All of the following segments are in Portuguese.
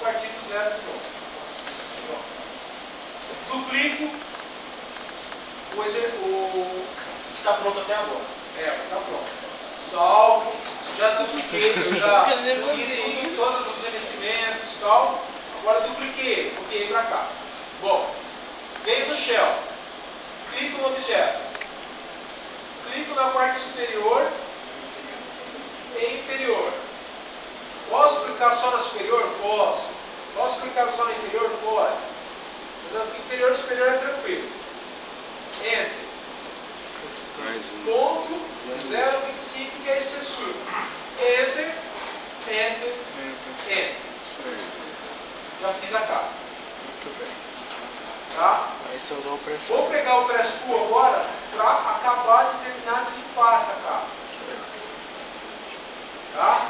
partir do zero de novo. Duplico o que está pronto até agora. O que está pronto. Salvo, já dupliquei, eu já dupliquei todos os revestimentos e tal. Agora dupliquei, copiei para cá. Bom, venho no shell, clico no objeto, clico na parte superior e inferior. Posso clicar só na superior? Posso. Posso clicar só na inferior? Pode. Mas a inferior e superior é tranquilo. Enter. Ponto 0,25 que é a espessura. Enter, enter, enter. Já fiz a casca. Muito bem. Tá? Aí só dá o press. Vou pegar o press pull agora para acabar de terminar de limpar essa casca. Certo. Tá?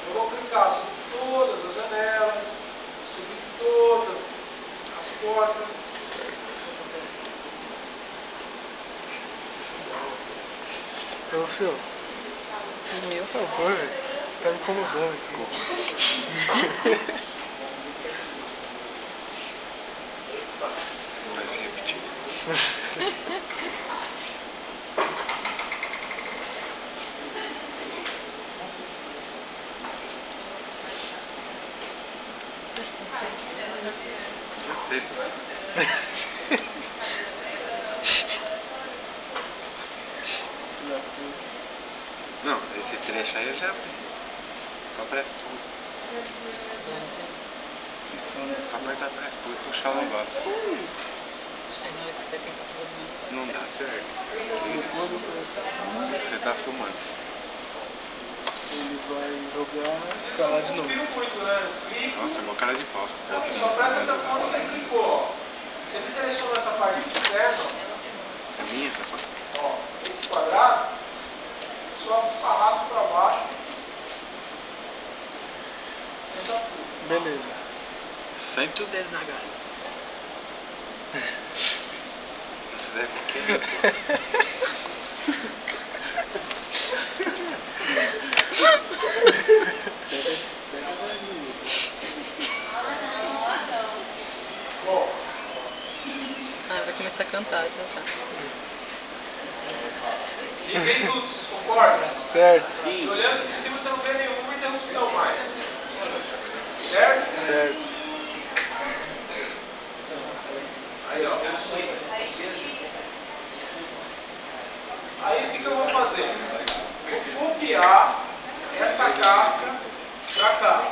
Eu vou clicar sobre todas as janelas, sobre todas as portas. Ô, Fio, por favor, velho. Tá me incomodando esse gol. Isso não vai se repetir. Já sei. Não, esse trecho aí eu já vi. Só press pull. É só apertar press pull e puxar o negócio. Não dá certo. Você tá filmando. Se ele vai jogar, fica lá de novo. Muito, né? Clico. Nossa, igual cara de pau. Só presta atenção no que clicou. Ó. Se ele selecionou essa parte aqui interna, É minha essa pasta? ó, esse quadrado, eu só arrasto para baixo. Senta tudo. Beleza. Sente o dedo na galera. Zé pequeno, pô. Bom, Vai começar a cantar, já tá. liguei tudo, vocês concordam? Certo. Se olhando de cima você não vê nenhuma interrupção mais. Certo? Certo. Aí, ó. Aí o que eu vou fazer? Vou copiar essa casca para cá.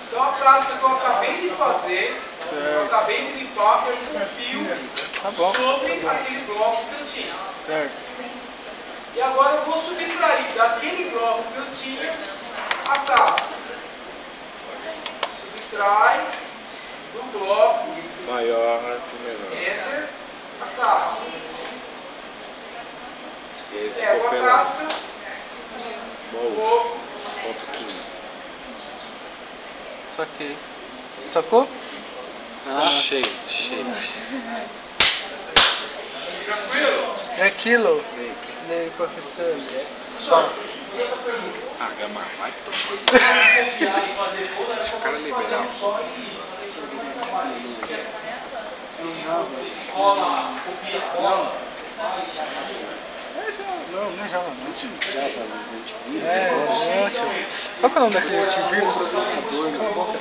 Então a casca que eu acabei de fazer, eu acabei de limpar, eu confio Tá bom. sobre aquele bloco que eu tinha. Certo. E agora eu vou subtrair daquele bloco que eu tinha a casca. Subtrai do bloco Maior que menor. Enter a casca. E aí Pego ficou a pelado. casca, Move. Ponto 15. Saquei. Sacou? Cheio, cheio. tranquilo? É aquilo, Sempre. né, professor? Pessoal, Ah, Gama, vai tomar. copiar e fazer toda Deixa o cara liberar. só e fazer isso aqui mais trabalho. Esse cola, copia, cola. Não, não é Java não. Java, É, não, tio. Qual que é o nome daquele antivírus? Cala a boca.